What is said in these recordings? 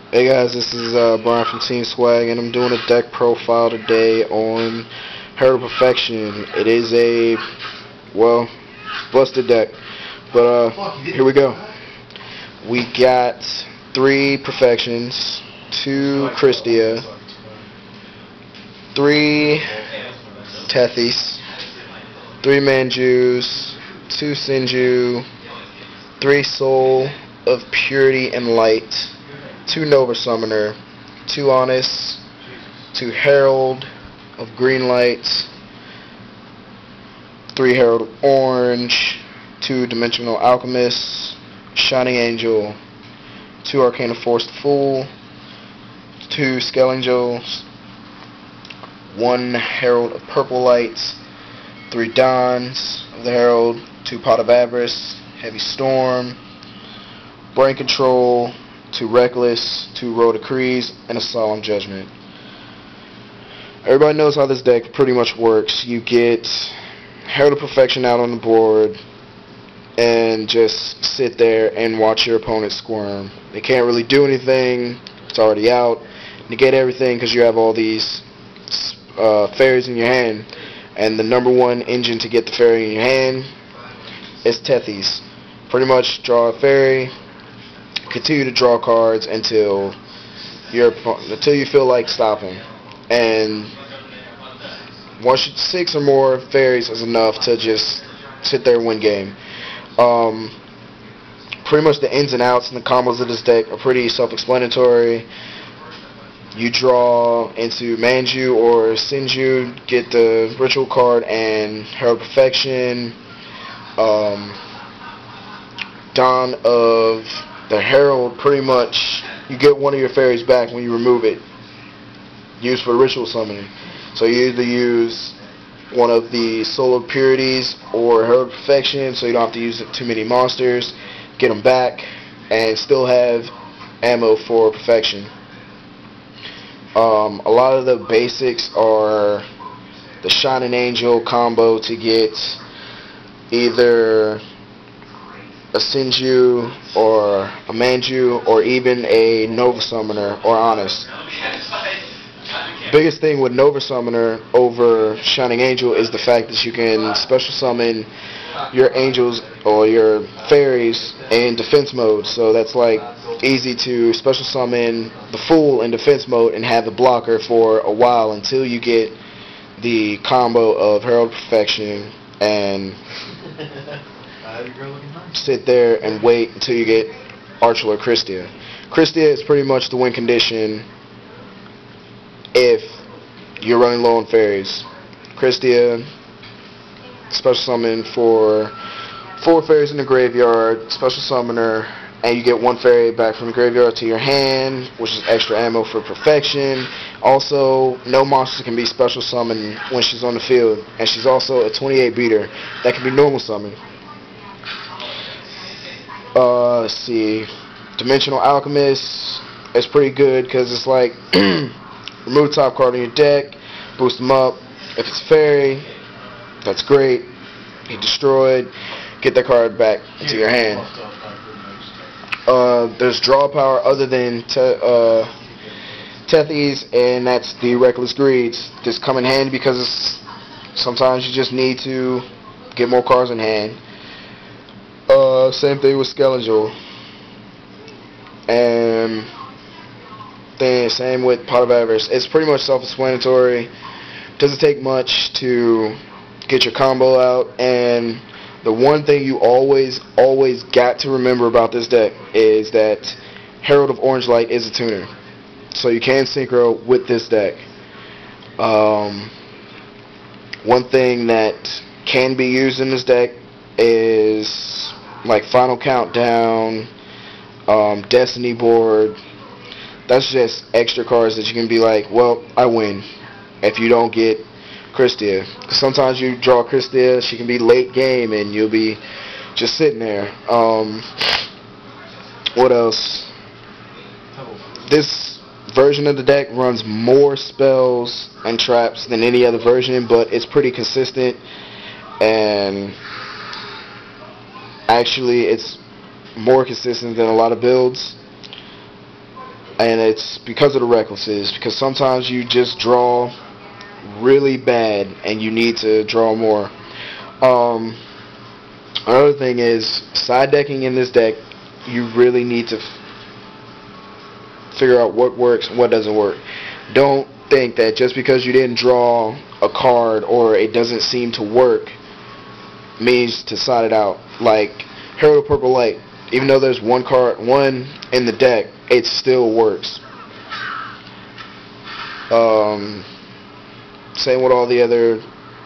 Hey guys, this is Brian from Team Swag, and I'm doing a deck profile today on Herald Perfection. It is a, well, busted deck, but here we go. We got 3 Perfections, 2 Christia, 3 Tethys, 3 Manjus, 2 Sinju, 3 Soul of Purity and Light, 2 Nova Summoner, 2 Honest, 2 Herald of Green Light, 3 Herald of Orange, 2 Dimensional Alchemist, Shining Angel, 2 Arcana Forced Fool, 2 Scale Angels, 1 Herald of Purple Light, 3 Dons of the Herald, 2 Pot of Avarice, Heavy Storm, Brain Control, 2 Reckless, 2 Royal Decrees, and a Solemn Judgment. Everybody knows how this deck pretty much works. You get Herald of Perfection out on the board and just sit there and watch your opponent squirm. They can't really do anything. It's already out. Negate everything because you have all these fairies in your hand. And the number one engine to get the fairy in your hand is Tethys. Pretty much draw a fairy, continue to draw cards until you feel like stopping. And once 6 or more fairies is enough to just sit there and win game. Pretty much the ins and outs and the combos of this deck are pretty self-explanatory. You draw into Manju or Sinju, get the Ritual card and Herald Perfection. Dawn of the Herald, pretty much you get one of your fairies back when you remove it, used for ritual summoning. So you either use one of the Soul of Purities or Herald Perfection, so you don't have to use too many monsters, get them back, and still have ammo for Perfection. A lot of the basics are the Shining Angel combo to get either a Sinju or a Manju or even a Nova Summoner or Honest. Biggest thing with Nova Summoner over Shining Angel is the fact that you can special summon your angels or your fairies in defense mode. So that's like easy to special summon the Fool in defense mode and have the blocker for a while until you get the combo of Herald Perfection and sit there and wait until you get Archer or Christia. Christia is pretty much the win condition if you're running low on fairies. Christia, special summon for 4 fairies in the graveyard, special summoner, and you get 1 fairy back from the graveyard to your hand, which is extra ammo for Perfection. Also, no monster can be special summoned when she's on the field, and she's also a 28 beater that can be normal summoned. Let's see, Dimensional Alchemist is pretty good because it's like remove the top card on your deck, boost them up. If it's fairy, that's great. He destroyed, get that card back into your hand. There's draw power other than Tethys, and that's the Reckless Greeds. This come in handy because sometimes you just need to get more cards in hand. Same thing with Scale Angel. And then same with Pot of Avarice. It's pretty much self-explanatory. Doesn't take much to get your combo out. And the one thing you always got to remember about this deck is that Herald of Orange Light is a tuner. So you can synchro with this deck. One thing that can be used in this deck is like Final Countdown, Destiny board. That's just extra cards that you can be like, well, I win if you don't get Christia. Sometimes you draw Christia, she can be late game and you'll be just sitting there. What else? This version of the deck runs more spells and traps than any other version, but it's pretty consistent, and actually it's more consistent than a lot of builds. and it's because of the recklesses. Because sometimes you just draw really bad, and you need to draw more. Another thing is side decking in this deck. You really need to figure out what works and what doesn't work. Don't think that just because you didn't draw a card or it doesn't seem to work means to side it out. Like Herald of Purple Light, even though there's one in the deck, it still works. Same with all the other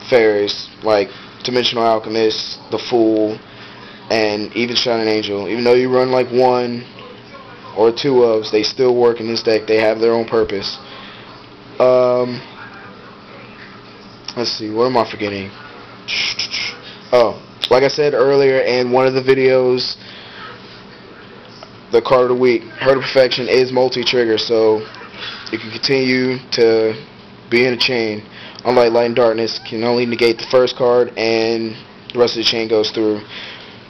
fairies, like Dimensional Alchemist, the Fool, and even Shining Angel. Even though you run like one or two ofs, they still work in this deck. They have their own purpose. Let's see, what am I forgetting? Oh, like I said earlier in one of the videos, the card of the week, Herald of Perfection is multi-trigger, so you can continue to be in a chain. Unlike Light and Darkness, can only negate the first card, and the rest of the chain goes through.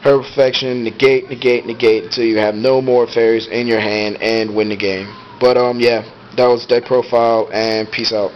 Herald of Perfection, negate, negate, negate until you have no more fairies in your hand and win the game. But yeah, that was deck profile, and peace out.